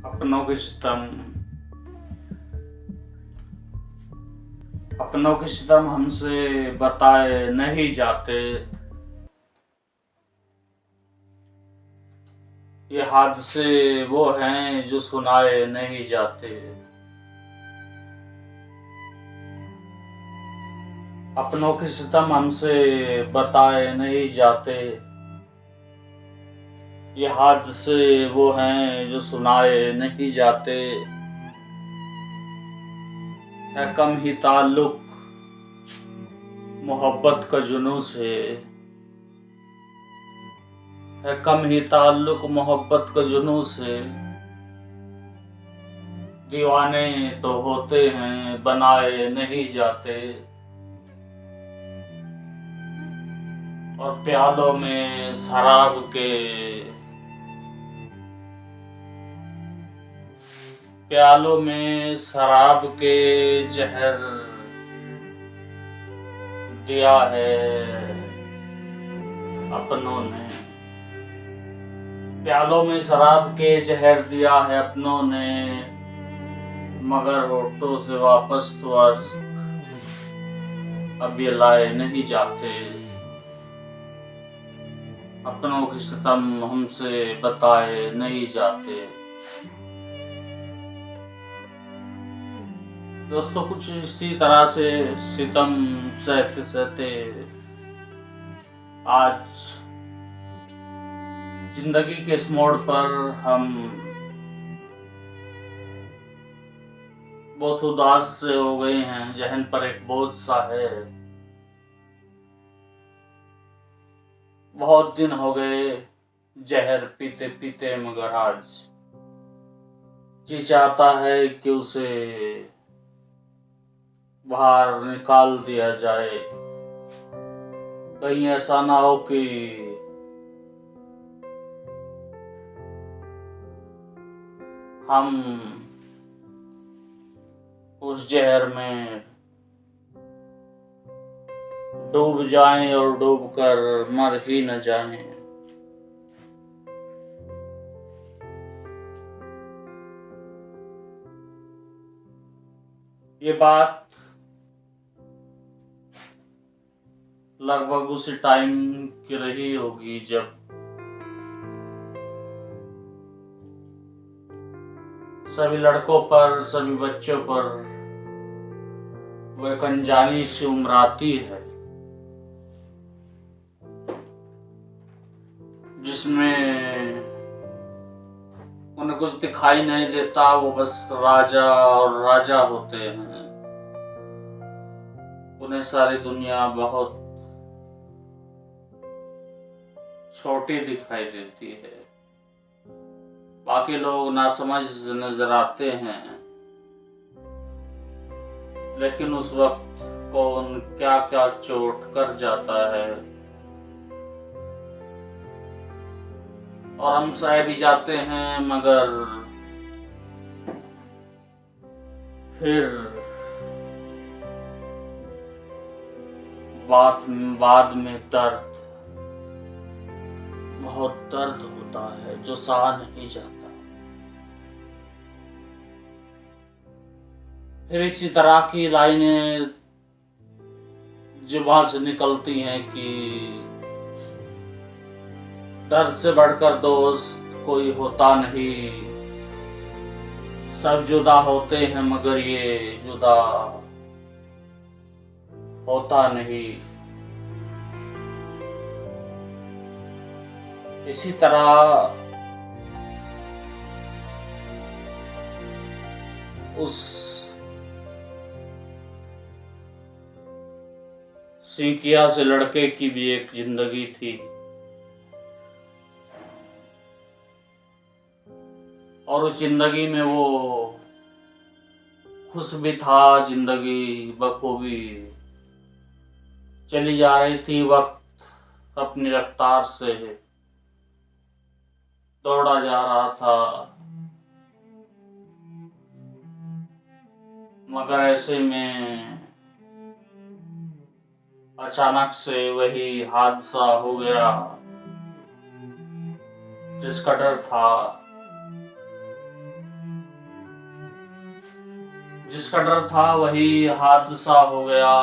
अपनों के सितम अपनों के सितम हमसे बताए नहीं जाते। ये हादसे वो हैं जो सुनाए नहीं जाते। अपनों के सितम हमसे बताए नहीं जाते। ये हादसे वो हैं जो सुनाए नहीं जाते। है कम ही ताल्लुक मोहब्बत का जुनून से। है कम ही ताल्लुक मोहब्बत का जुनून से। दीवाने तो होते हैं बनाए नहीं जाते। और प्यालों में शराब के जहर दिया है अपनों ने। प्यालों में शराब के जहर दिया है अपनों ने, मगर होठों से वापस तो अब ये लाए नहीं जाते। अपनों के सितम हमसे बताए नहीं जाते। दोस्तों, कुछ इसी तरह से सितम सहते सहते आज जिंदगी के इस मोड़ पर हम बहुत उदास से हो गए हैं। जहन पर एक बोझ सा है। बहुत दिन हो गए जहर पीते पीते, मगर आज जी चाहता है कि उसे बाहर निकाल दिया जाए। कहीं ऐसा ना हो कि हम उस जहर में डूब जाएं और डूबकर मर ही न जाएं। ये बात लगभग उसी टाइम की रही होगी जब सभी लड़कों पर, सभी बच्चों पर वह एक अनजानी सी उम्र आती है, जिसमें उन्हें कुछ दिखाई नहीं देता। वो बस राजा और राजा होते हैं। उन्हें सारी दुनिया बहुत छोटी दिखाई देती है। बाकी लोग नासमझ नजर आते हैं, लेकिन उस वक्त कौन क्या क्या चोट कर जाता है और हम सह भी जाते हैं, मगर फिर बाद में दर्द, बहुत दर्द होता है जो सहा नहीं जाता। फिर इसी तरह की लाइनें जुबान से निकलती हैं कि दर्द से बढ़कर दोस्त कोई होता नहीं। सब जुदा होते हैं मगर ये जुदा होता नहीं। इसी तरह उस सिंकिया से लड़के की भी एक जिंदगी थी, और उस जिंदगी में वो खुश भी था। जिंदगी बखूबी चली जा रही थी। वक्त अपनी रफ्तार से दौड़ा जा रहा था, मगर ऐसे में अचानक से वही हादसा हो गया जिसका डर था। जिसका डर था वही हादसा हो गया।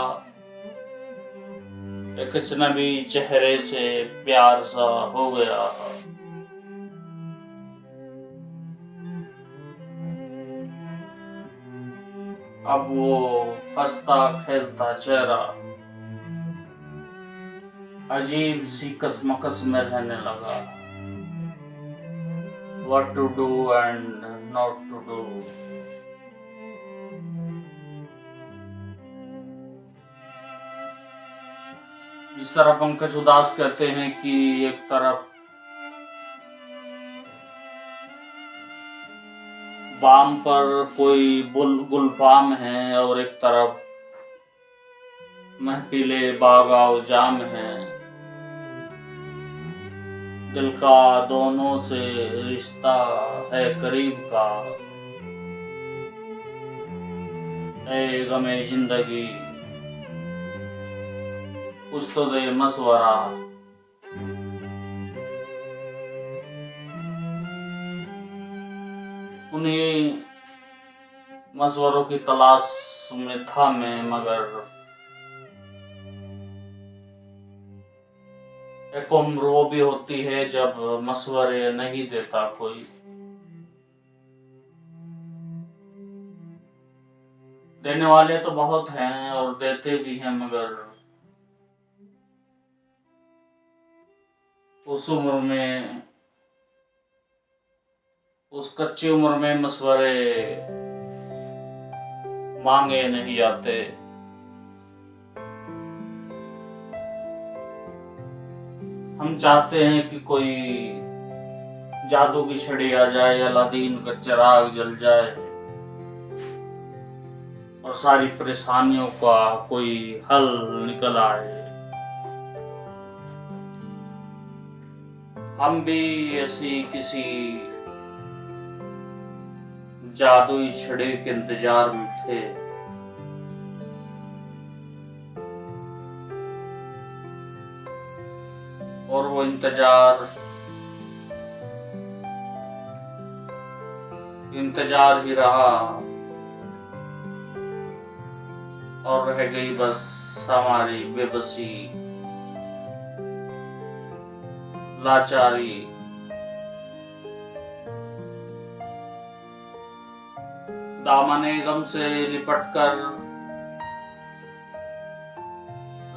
एक अजनबी चेहरे से प्यार सा हो गया। अब वो हंसता खेलता चेहरा अजीब सी कसमकस में रहने लगा। What to do and not to do। जिस तरह पंकज उदास कहते हैं कि एक तरफ बाम पर कोई गुलफाम है और एक तरफ महफिले बागाव जाम है। दिल का दोनों से रिश्ता है करीब का। ऐ गमे जिंदगी कुछ तो दे मशवरा। उन्हीं मशवरों की तलाश में था मैं, मगर एक उम्र वो भी होती है जब मशवरे नहीं देता कोई। देने वाले तो बहुत हैं और देते भी हैं, मगर उस उम्र में, उस कच्ची उम्र में मशवरे मांगे नहीं जाते। हम चाहते हैं कि कोई जादू की छड़ी आ जाए, अलादीन का चिराग जल जाए और सारी परेशानियों का कोई हल निकल आए। हम भी ऐसी किसी जादुई छड़ी के इंतजार में थे। और वो इंतजार ही रहा और रह गई बस हमारी बेबसी, लाचारी। दामने गम से लिपटकर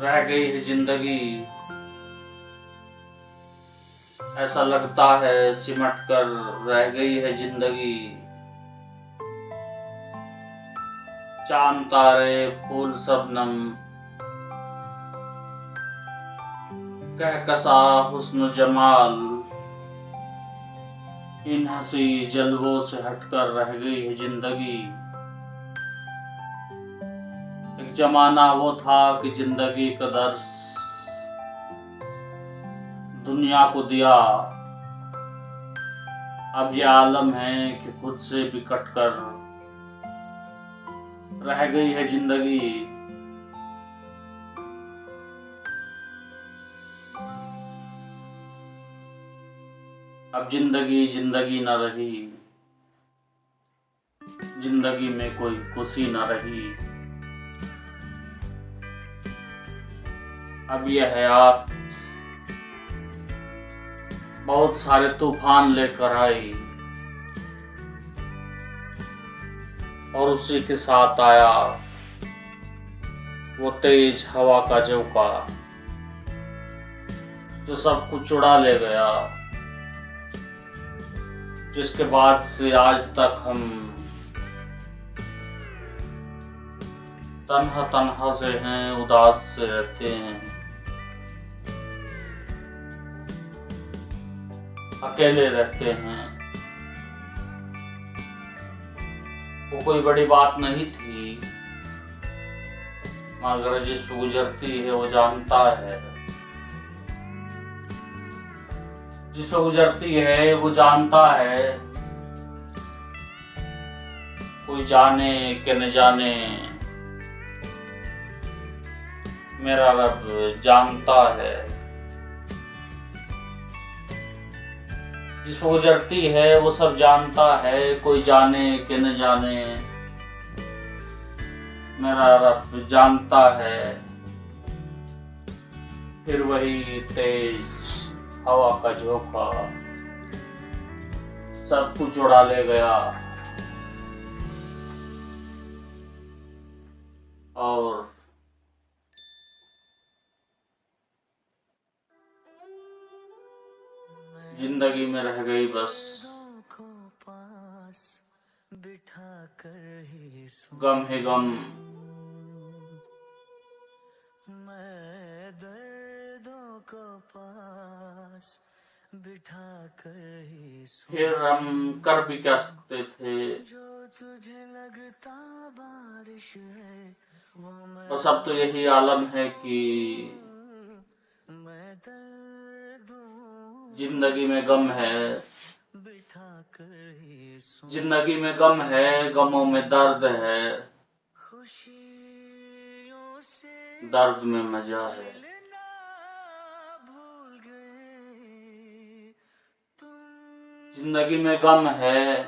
रह गई है जिंदगी। ऐसा लगता है सिमट कर रह गई है जिंदगी। चांद तारे फूल शबनम कहकशा हुस्न जमाल, इन हंसी जलवों से हटकर रह गई है जिंदगी। एक जमाना वो था कि जिंदगी का दर्स दुनिया को दिया। अब ये आलम है कि खुद से भी कटकर रह गई है जिंदगी। अब जिंदगी जिंदगी न रही, जिंदगी में कोई खुशी न रही। अब यह हयात बहुत सारे तूफान लेकर आई और उसी के साथ आया वो तेज हवा का झोंका जो सब कुछ उड़ा ले गया। जिसके बाद से आज तक हम तन्हा तन्हा से हैं, उदास से रहते हैं, अकेले रहते हैं। वो कोई बड़ी बात नहीं थी, मगर जिस पे गुजरती है वो जानता है। जिस पे गुजरती है वो जानता है। कोई जाने कि न जाने, मेरा रब जानता है। जिस पे गुजरती है वो सब जानता है। कोई जाने कि न जाने, मेरा रब जानता है। फिर वही तेज हवा का झोंका सब कुछ उड़ा ले गया और जिंदगी में रह गई बस गम ही गम। मैं दर्दों को पास बिठा कर ही फिर हम कर भी क्या सकते थे। जो तुझे लगता बारिश है वो बस अब तो यही आलम है कि मैं दर्दों जिंदगी में गम है, बिठा कर ही जिंदगी में गम है, गमों में दर्द है, खुशियों से दर्द में मजा है। मिलना भूल गए तुम जिंदगी में गम है,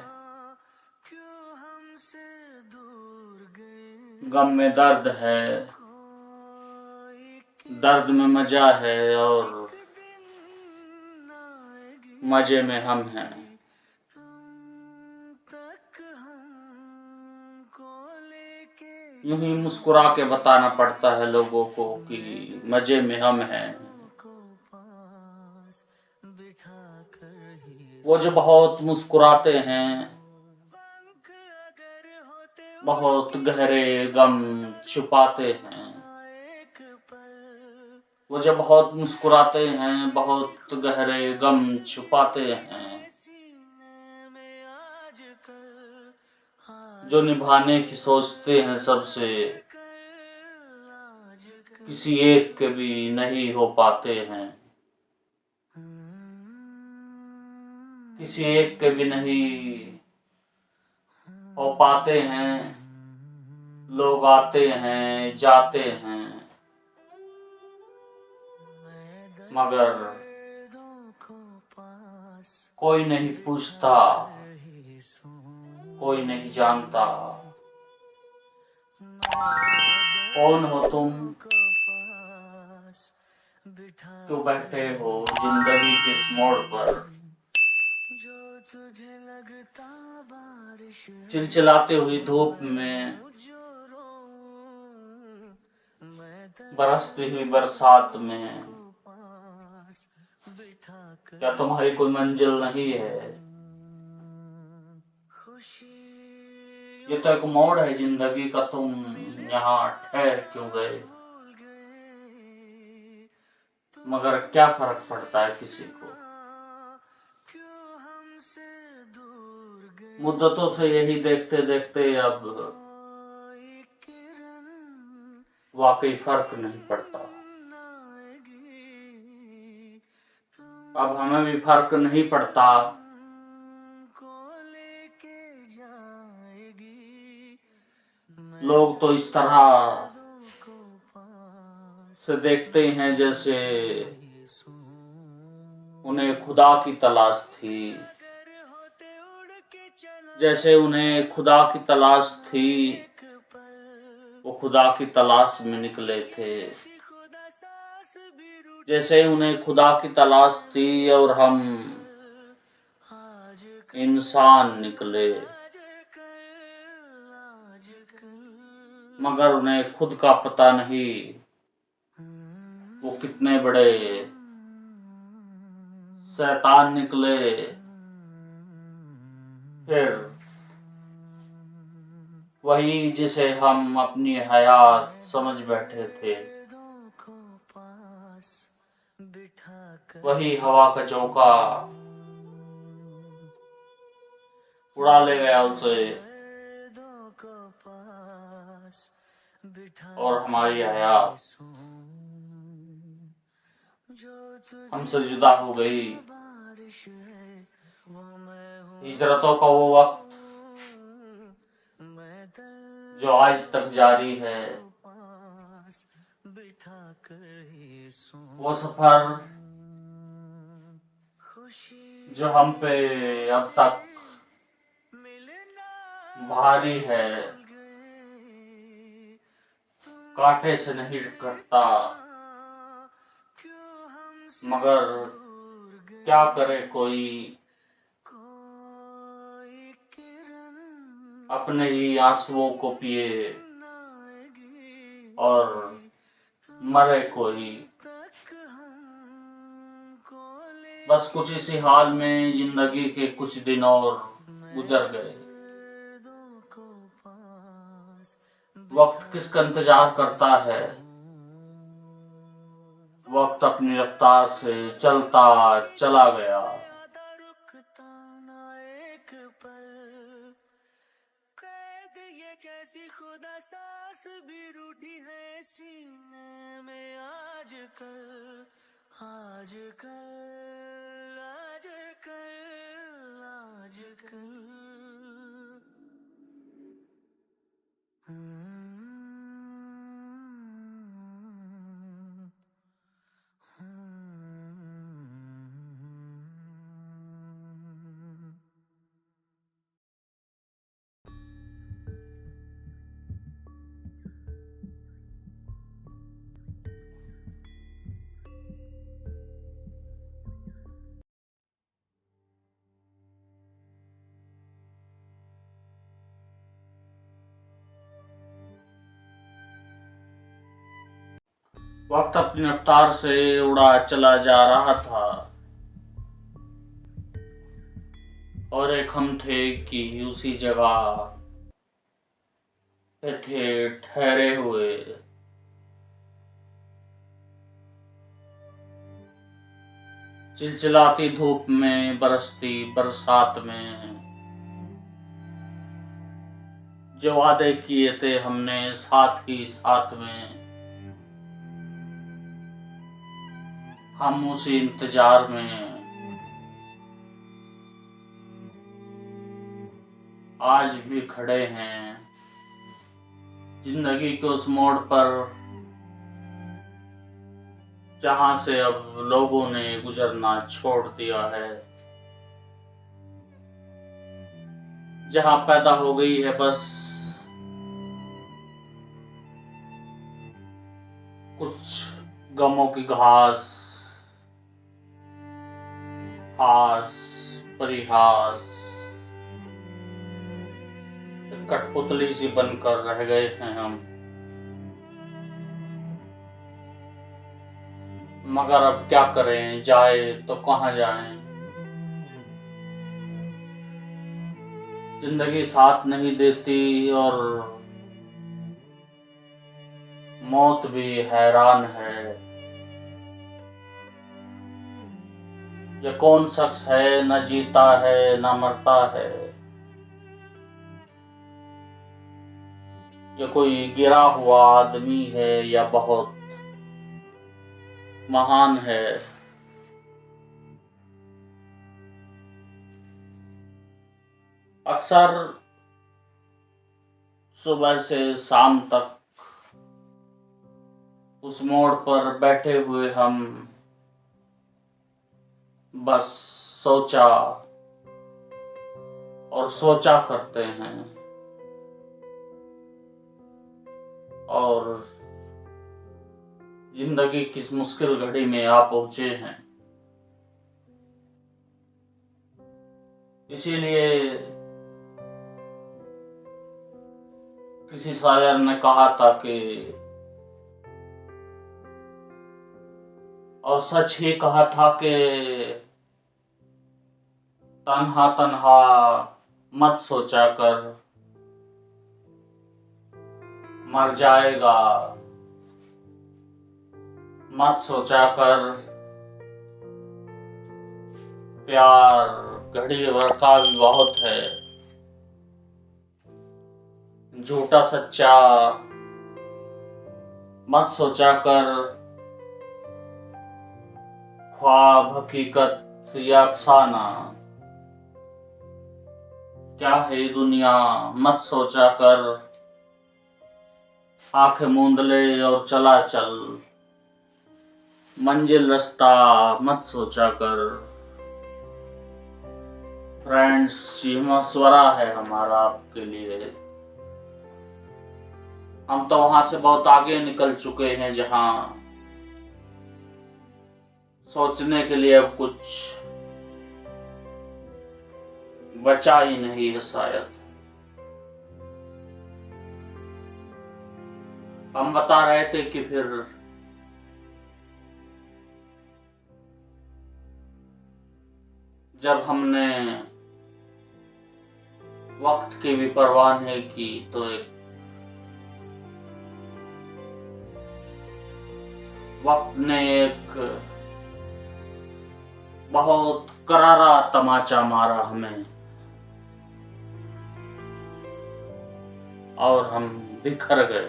क्यों हमसे दूर गए गम में दर्द है, कोई दर्द में मजा है और दिन आएगी मजे में हम हैं। तुम तक हमको लेके यूं ही मुस्कुरा के बताना पड़ता है लोगों को कि मजे में हम हैं। को पास बिठा कर ही वो जो बहुत मुस्कुराते हैं, पंख अगर होते बहुत गहरे गम छुपाते हैं। एक पल वो जो बहुत मुस्कुराते हैं, बहुत गहरे गम छुपाते हैं। सीने में आजकल जो निभाने की सोचते हैं सबसे, आजकल किसी एक के भी नहीं हो पाते हैं। किसी एक के भी नहीं हो पाते हैं। लोग आते हैं जाते हैं मगर दर्दों को पास कोई नहीं पूछता, ही सो कोई नहीं जानता। कौन हो तुम, को पास बिठा क्यों बैठे हो जिंदगी के इस मोड़ पर। जो तुझे लगता बारिश है चिलचिलाती हुई धूप में, जो रोऊं मैं बरसती हुई बरसात में, पास बिठा कर क्या तुम्हारी कोई मंजिल नहीं है। खुशी ये तो एक मोड़ है जिंदगी का, तुम यहाँ ठहर क्यों गए। भूल गए मगर क्या फर्क पड़ता है किसी को। क्यों हमसे दूर गए मुद्दतों से यही देखते देखते अब कोई किरण वाकई फर्क नहीं पड़ता। आएगी अब हमें भी फर्क नहीं पड़ता। को लेके जाएगी लोग तो इस तरह को पास से देखते हैं जैसे सो उन्हें खुदा की तलाश थी, अगर होते उड़ के चलो जैसे उन्हें खुदा की तलाश थी। एक पल वो खुदा की तलाश में निकले थे, कि खुदा सांस भी रूठ जैसे उन्हें खुदा की तलाश थी और हम आज इंसान निकले। आजकल मगर उन्हें खुद का पता नहीं वो कितने बड़े शैतान निकले। फिर वही जिसे हम अपनी हयात समझ बैठे थे, को पास बिठा कर वही हवा का झोंका उड़ा ले गया उसे दर्दों को पास बिठा और हमारी हयात सो जो तुझे हमसे जुदा हो गई। बारिश है वो मैं हूँ हिजरतों का वो वक्त मैं जो आज तक जारी है, पास बिठा कर ही सो वो सफर खुशी जो हम पे अब तक मिलना भारी है, गए कांटे से नहीं कटता, मगर क्या करे कोई, अपने ही आंसुओं को पिए और मरे कोई। बस कुछ इसी हाल में जिंदगी के कुछ दिन और गुजर गए। वक्त किसका इंतजार करता है, वक्त अपनी रफ्तार से चलता चला गया। कैसी खुदा सांस भी रूठी है सीने में आजकल आजकल आजकल आजकल। वक्त अपनी रफ्तार से उड़ा चला जा रहा था और एक हम थे कि उसी जगह पे थे ठहरे हुए। चिलचिलाती धूप में, बरसती बरसात में, जो वादे किए थे हमने साथ ही साथ में, हम उसी इंतजार में आज भी खड़े हैं। जिंदगी के उस मोड़ पर जहां से अब लोगों ने गुजरना छोड़ दिया है, जहां पैदा हो गई है बस कुछ गमों की घास, हास परिहास, कठपुतली सी बनकर रह गए हैं हम। मगर अब क्या करें, जाए तो कहाँ जाएं। जिंदगी साथ नहीं देती और मौत भी हैरान है। ये कौन शख्स है, न जीता है न मरता है। ये कोई गिरा हुआ आदमी है या बहुत महान है। अक्सर सुबह से शाम तक उस मोड़ पर बैठे हुए हम बस सोचा और सोचा करते हैं और जिंदगी की इस मुश्किल घड़ी में आ पहुंचे हैं। इसीलिए किसी शायर ने कहा था कि, और सच ही कहा था कि तन्हा तन्हा मत सोचा कर, मर जाएगा मत सोचा कर। प्यार घड़ी भर का भी बहुत है, झूठा सच्चा मत सोचा कर। ख्वाब हकीकत या अफसाना, क्या है दुनिया मत सोचा कर। आंखें मूंद ले और चला चल, मंजिल रास्ता मत सोचा कर। फ्रेंड्स, ये मशवरा है हमारा आपके लिए। हम तो वहां से बहुत आगे निकल चुके हैं, जहां सोचने के लिए अब कुछ बचा ही नहीं है शायद। हम बता रहे थे कि फिर जब हमने वक्त की भी परवाह नहीं की तो एक वक्त ने एक बहुत करारा तमाचा मारा हमें और हम बिखर गए।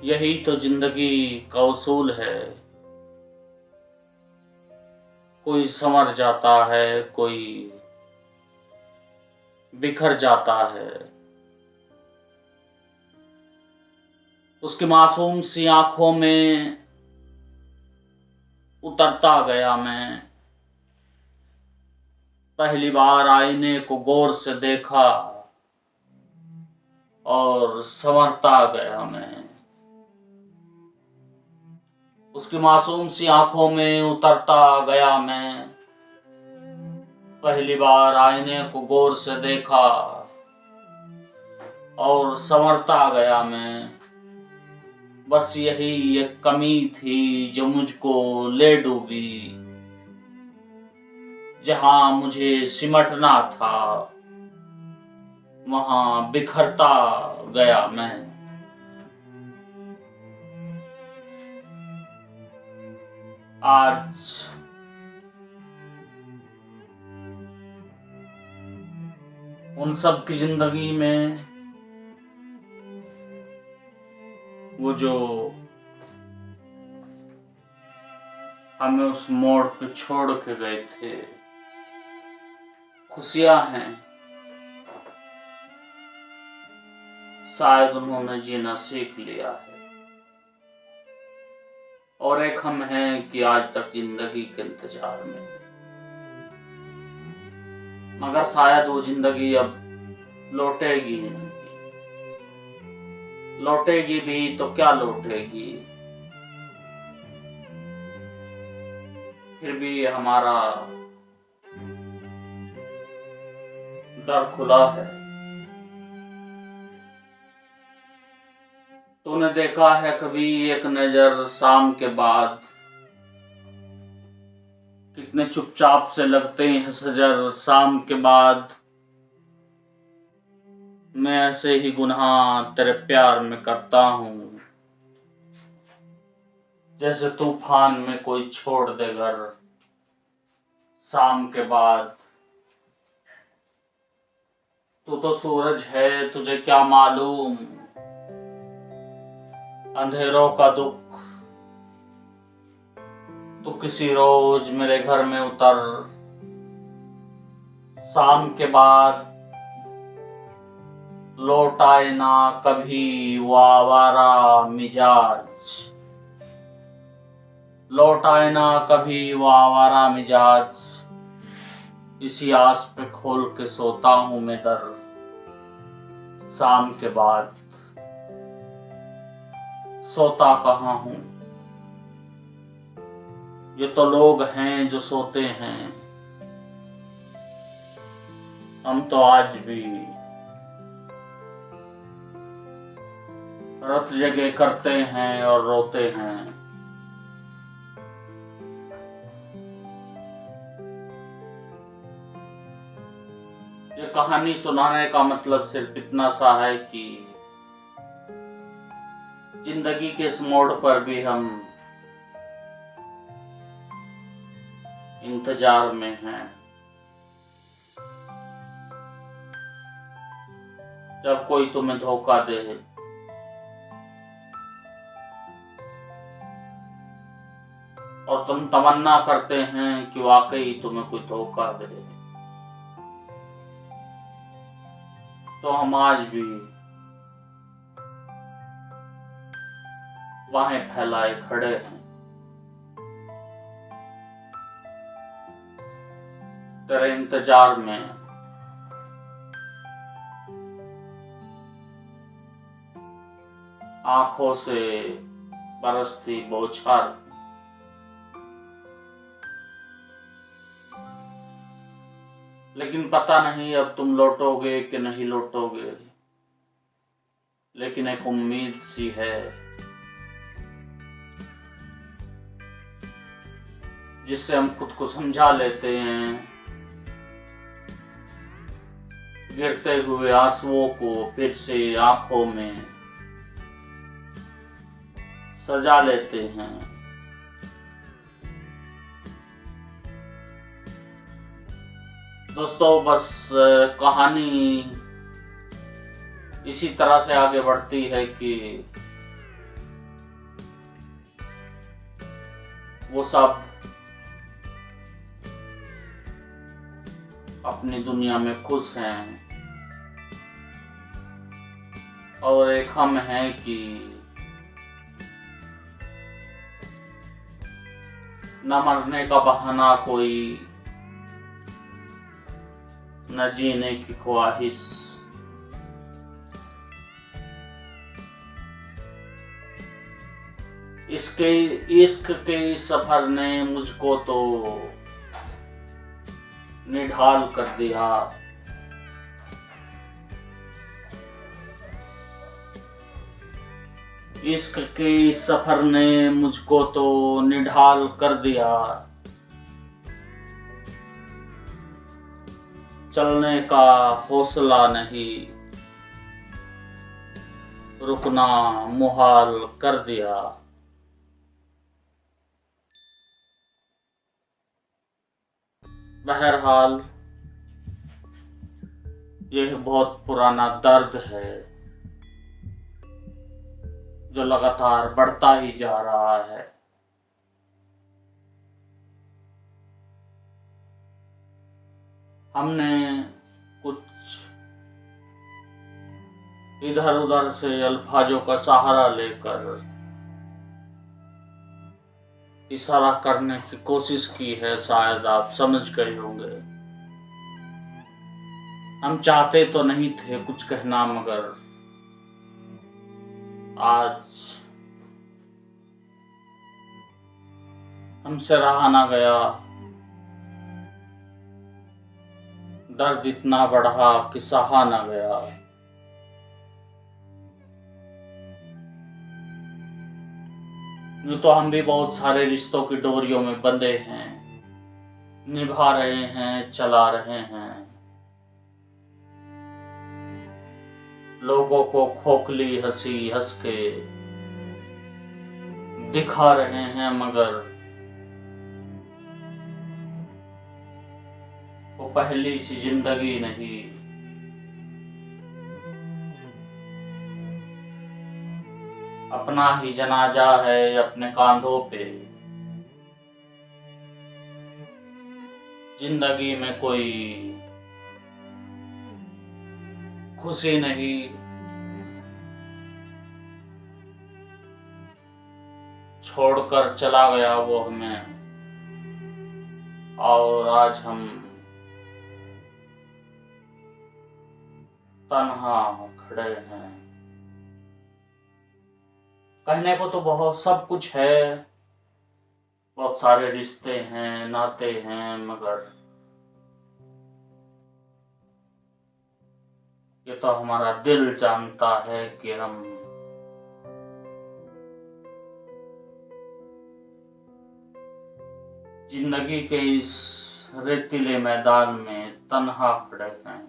यही तो जिंदगी का उसूल है, कोई संवर जाता है, कोई बिखर जाता है। उसकी मासूम सी आंखों में उतरता गया मैं, पहली बार आईने को गौर से देखा और संवरता गया मैं। उसकी मासूम सी आंखों में उतरता गया मैं, पहली बार आईने को गौर से देखा और संवरता गया मैं। बस यही एक कमी थी जो मुझको ले डूबी, जहां मुझे सिमटना था वहां बिखरता गया मैं। आज उन सब की जिंदगी में वो जो हमें उस मोड़ पे छोड़ के गए थे, खुशियां हैं, शायद उन्होंने जीना सीख लिया है। और एक हम हैं कि आज तक जिंदगी के इंतजार में, मगर शायद वो जिंदगी अब लौटेगी नहीं। लौटेगी भी तो क्या लौटेगी, फिर भी हमारा दर खुला है। तूने देखा है कभी एक नजर शाम के बाद, कितने चुपचाप से लगते हैं सजर शाम के बाद। मैं ऐसे ही गुनाह तेरे प्यार में करता हूँ, जैसे तूफान में कोई छोड़ दे घर शाम के बाद। तू तो सूरज है, तुझे क्या मालूम अंधेरों का दुख। तू किसी रोज मेरे घर में उतर शाम के बाद, लौट आए ना कभी वो आवारा मिजाज। लौट आए ना कभी वो आवारा मिजाज, इसी आस पे खोल के सोता हूं मैं दर शाम के बाद। सोता कहाँ हूं, ये तो लोग हैं जो सोते हैं। हम तो आज भी रात जगह करते हैं और रोते हैं। ये कहानी सुनाने का मतलब सिर्फ इतना सा है कि जिंदगी के इस मोड़ पर भी हम इंतजार में हैं। जब कोई तुम्हें धोखा दे और तुम तमन्ना करते हैं कि वाकई तुम्हें कोई धोखा दे, तो हम आज भी बाहें फैलाए खड़े हैं तेरे इंतजार में। आंखों से बरसती बौछार। लेकिन पता नहीं अब तुम लौटोगे कि नहीं लौटोगे, लेकिन एक उम्मीद सी है जिससे हम खुद को समझा लेते हैं। गिरते हुए आंसुओं को फिर से आंखों में सजा लेते हैं। दोस्तों बस कहानी इसी तरह से आगे बढ़ती है कि वो सब अपनी दुनिया में खुश हैं और एक हम हैं कि न मरने का बहाना कोई, न जीने की ख्वाहिश। इसके इश्क के सफर ने मुझको तो निढाल कर दिया। इश्क के सफर ने मुझको तो निढाल कर दिया। चलने का हौसला नहीं, रुकना मुहाल कर दिया। बहरहाल यह बहुत पुराना दर्द है जो लगातार बढ़ता ही जा रहा है। हमने कुछ इधर उधर से अल्फाजों का सहारा लेकर इशारा करने की कोशिश की है, शायद आप समझ गए होंगे। हम चाहते तो नहीं थे कुछ कहना, मगर आज हमसे रहा ना गया। दर्द इतना बढ़ा कि सहा ना गया। यूं तो हम भी बहुत सारे रिश्तों की डोरियों में बंधे हैं, निभा रहे हैं, चला रहे हैं। लोगों को खोखली हंसी हंस के दिखा रहे हैं, मगर वो पहली सी जिंदगी नहीं। अपना ही जनाजा है अपने कांधों पे। जिंदगी में कोई खुशी नहीं, छोड़कर चला गया वो हमें, और आज हम तन्हा खड़े हैं। कहने को तो बहुत सब कुछ है, बहुत सारे रिश्ते हैं, नाते हैं, मगर ये तो हमारा दिल जानता है कि हम जिंदगी के इस रेतीले मैदान में तन्हा खड़े हैं।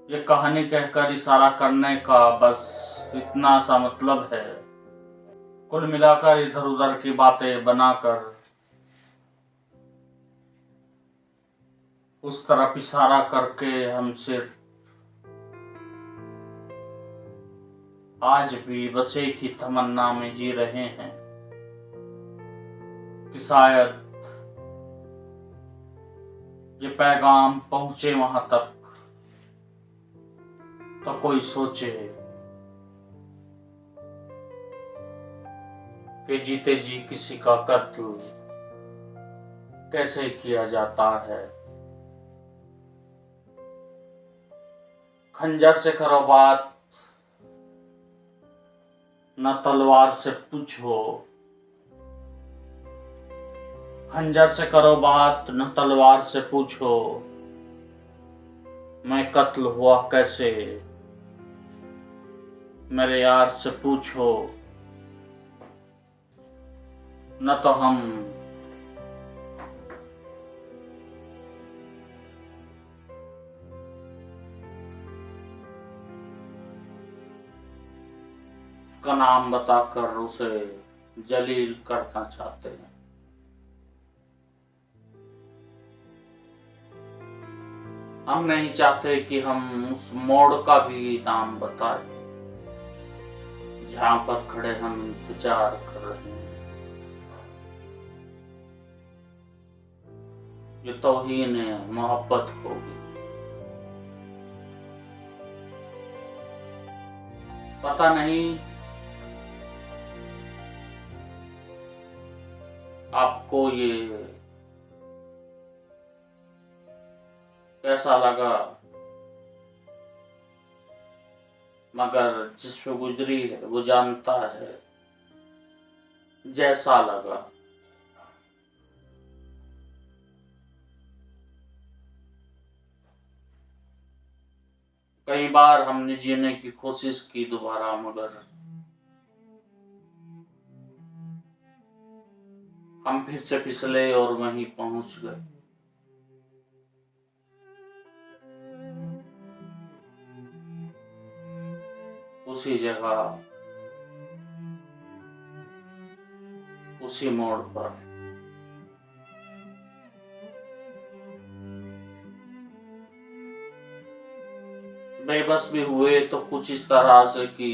ये कहानी कहकर इशारा करने का बस इतना सा मतलब है। कुल मिलाकर इधर उधर की बातें बनाकर उस तरफ इशारा करके हम सिर्फ आज भी बस एक ही तमन्ना में जी रहे हैं कि शायद ये पैगाम पहुंचे वहां तक, तो कोई सोचे कि जीते जी किसी का कत्ल कैसे किया जाता है। खंजर से करो बात न तलवार से पूछो, खंजर से करो बात न तलवार से पूछो, मैं कत्ल हुआ कैसे मेरे यार से पूछो। न तो हम उसका नाम बताकर उसे जलील करना चाहते हैं। हम नहीं चाहते कि हम उस मोड़ का भी नाम बताएं जहां पर खड़े हम इंतजार कर रहे हैं। ये तौहीन मोहब्बत होगी। पता नहीं आपको ये कैसा लगा, मगर जिस पे गुजरी है वो जानता है जैसा लगा। कई बार हमने जीने की कोशिश की दोबारा, मगर हम फिर से फिसले और वहीं पहुंच गए। उसी जगह, उसी मोड़ पर। बेबस भी हुए तो कुछ इस तरह से कि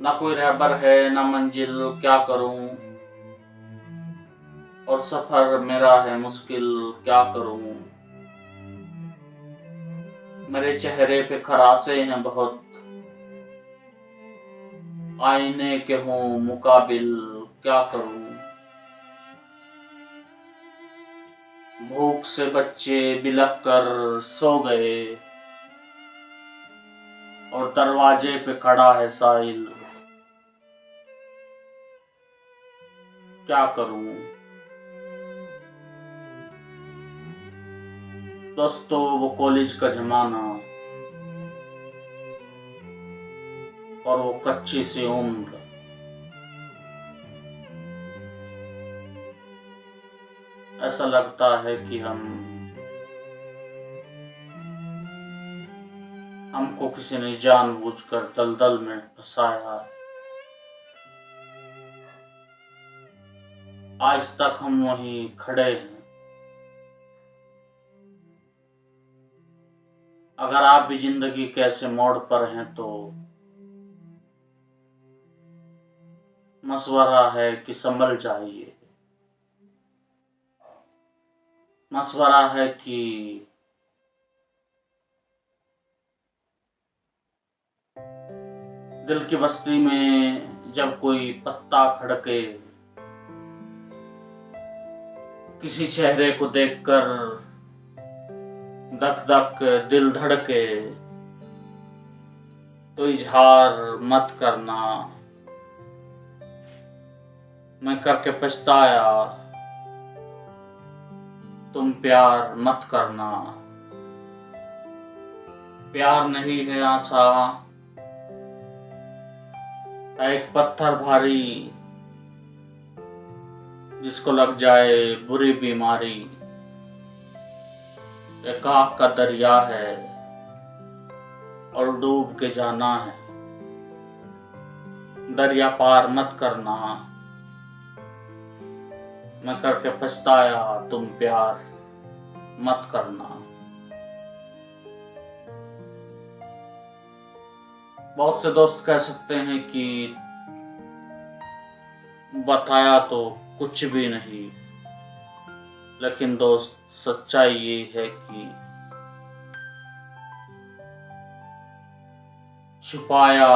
ना कोई रहबर है ना मंजिल, क्या करूं, और सफर मेरा है मुश्किल, क्या करूं। मेरे चेहरे पे खरासे हैं बहुत, आईने के हों मुकाबिल, क्या करूं। भूख से बच्चे बिलख कर सो गए और दरवाजे पे खड़ा है साहिल, क्या करूं। दोस्तों वो कॉलेज का जमाना और वो कच्ची सी उम्र, ऐसा लगता है कि हमको किसी ने जानबूझकर दलदल में फंसाया है। आज तक हम वहीं खड़े हैं। अगर आप भी जिंदगी के ऐसे मोड़ पर हैं तो मशवरा है कि संभल जाइए। मशवरा है कि दिल की बस्ती में जब कोई पत्ता खड़के, किसी चेहरे को देखकर धक धक दिल धड़के, तो इजहार मत करना, मैं करके पछताया, तुम प्यार मत करना। प्यार नहीं है आशा, एक पत्थर भारी, जिसको लग जाए बुरी बीमारी। एक आग का दरिया है और डूब के जाना है, दरिया पार मत करना, मैं करके पछताया, तुम प्यार मत करना। बहुत से दोस्त कह सकते हैं कि बताया तो कुछ भी नहीं, लेकिन दोस्त सच्चाई ये है कि छुपाया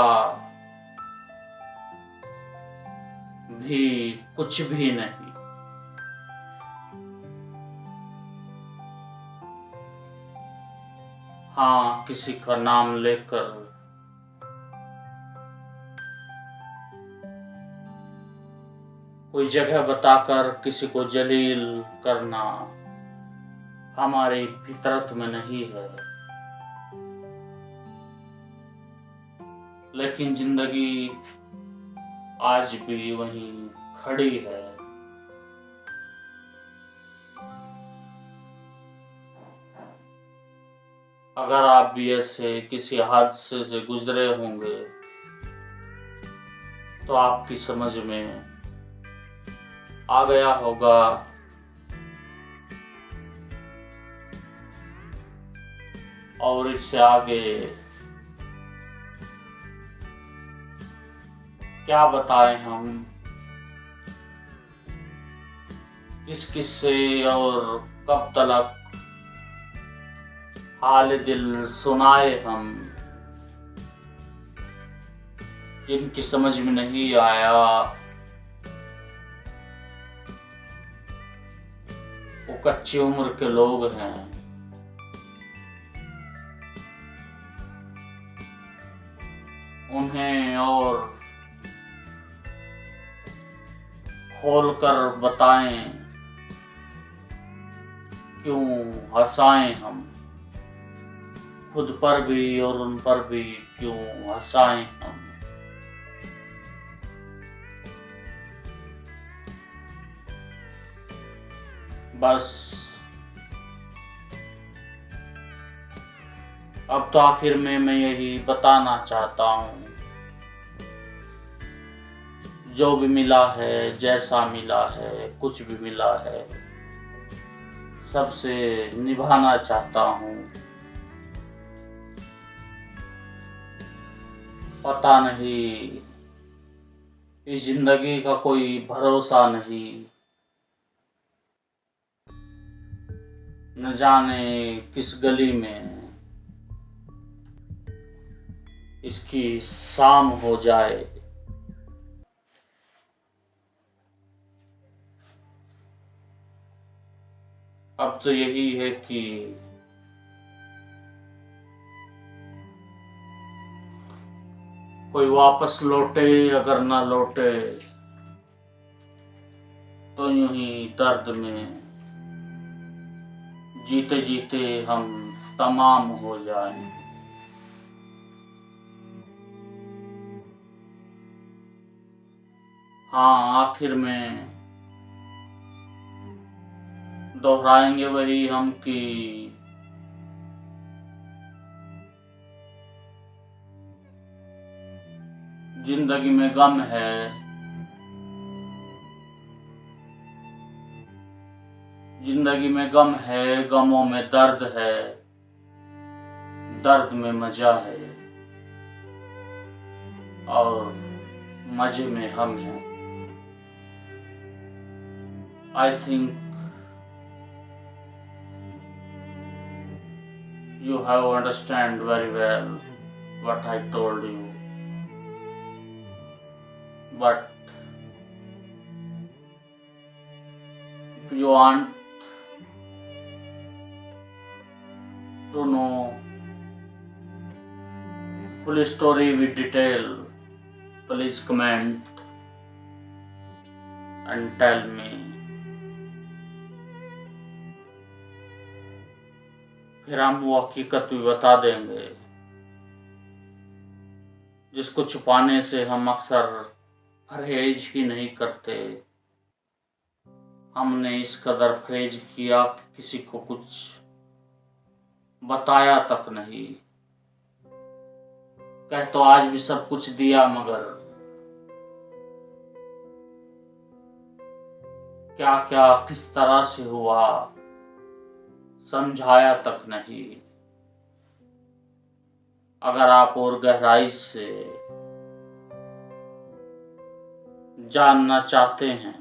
भी कुछ भी नहीं। हाँ, किसी का नाम लेकर कोई जगह बताकर किसी को जलील करना हमारी फितरत में नहीं है। लेकिन जिंदगी आज भी वहीं खड़ी है। अगर आप भी ऐसे किसी हादसे से गुजरे होंगे तो आपकी समझ में आ गया होगा और इससे आगे क्या बताएं हम, किस किस्से और कब तक हाल दिल सुनाए हम, जिनकी समझ में नहीं आया वो कच्ची उम्र के लोग हैं। उन्हें और खोल कर बताएं, क्यों हंसाएं हम, खुद पर भी और उन पर भी क्यों हंसाएं हम। बस अब तो आखिर में मैं यही बताना चाहता हूँ, जो भी मिला है, जैसा मिला है, कुछ भी मिला है, सबसे निभाना चाहता हूँ। पता नहीं, इस जिंदगी का कोई भरोसा नहीं, न जाने किस गली में इसकी शाम हो जाए। अब तो यही है कि कोई वापस लौटे, अगर ना लौटे तो यूं ही दर्द में जीते जीते हम तमाम हो जाएं। हाँ, आखिर में दोहराएंगे वही हम कि जिंदगी में गम है, जिंदगी में गम है, गमों में दर्द है, दर्द में मजा है और मजे में हम हैं। I think you have understand very well what I told you, but if you want to know full story with detail, please comment and tell me. फिर हम वो हकीकत भी बता देंगे जिसको छुपाने से हम अक्सर परहेज ही नहीं करते। हमने इस कदर परहेज किया कि किसी को कुछ बताया तक नहीं। कह तो आज भी सब कुछ दिया, मगर क्या क्या किस तरह से हुआ समझाया तक नहीं। अगर आप और गहराई से जानना चाहते हैं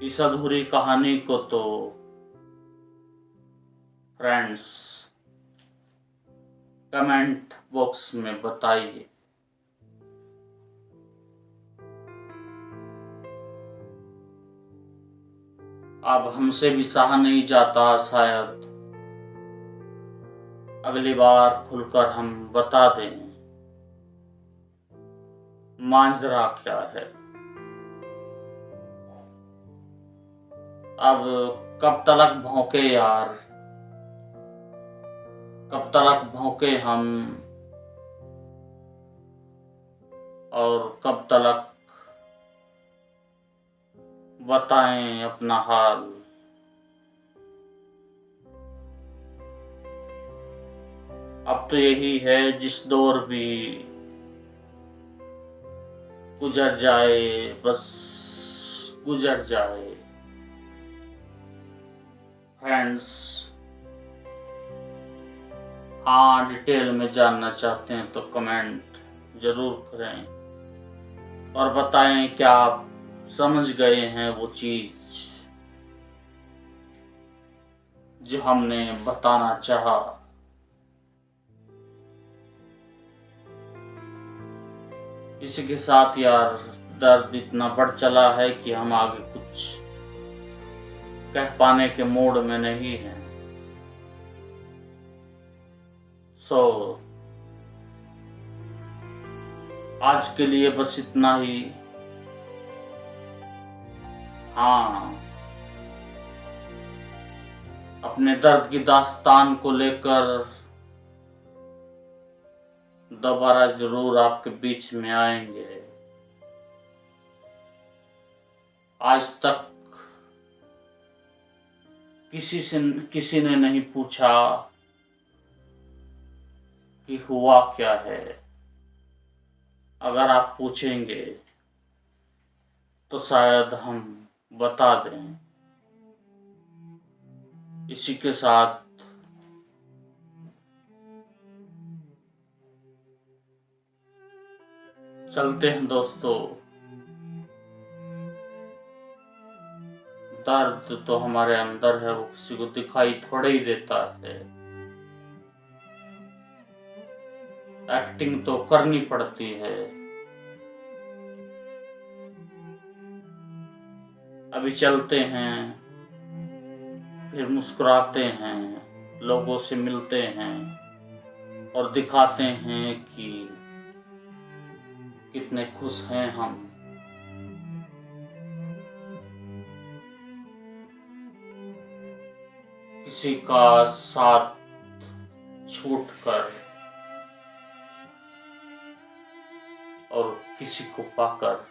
इस अधूरी कहानी को, तो फ्रेंड्स कमेंट बॉक्स में बताइए। अब हमसे भी सहा नहीं जाता शायद अगली बार खुलकर हम बता दें मांजरा क्या है। अब कब तलक भौंके यार, कब तलक भौंके हम, और कब तलक बताएं अपना हाल। अब तो यही है जिस दौर भी गुजर जाए, बस गुजर जाए। फ्रेंड्स, हाँ, डिटेल में जानना चाहते हैं तो कमेंट जरूर करें और बताएं क्या आप समझ गए हैं वो चीज जो हमने बताना चाहा। इसी के साथ यार दर्द इतना बढ़ चला है कि हम आगे कुछ कह पाने के मूड में नहीं हैं। सो आज के लिए बस इतना ही। हाँ, अपने दर्द की दास्तान को लेकर दोबारा जरूर आपके बीच में आएंगे। आज तक किसी ने नहीं पूछा कि हुआ क्या है। अगर आप पूछेंगे तो शायद हम बता दें। इसी के साथ चलते हैं दोस्तों। दर्द तो हमारे अंदर है, वो किसी को दिखाई थोड़ा ही देता है। एक्टिंग तो करनी पड़ती है। अभी चलते हैं, फिर मुस्कुराते हैं, लोगों से मिलते हैं और दिखाते हैं कि कितने खुश हैं हम। किसी का साथ छूटकर और किसी को पाकर।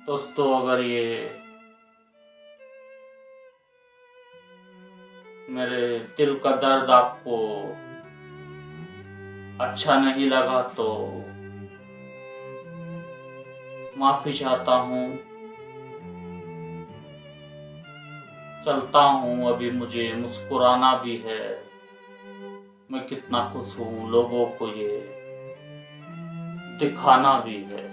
दोस्तों, अगर ये मेरे दिल का दर्द आपको अच्छा नहीं लगा तो माफी चाहता हूँ। चलता हूँ, अभी मुझे मुस्कुराना भी है। मैं कितना खुश हूँ, लोगों को ये दिखाना भी है।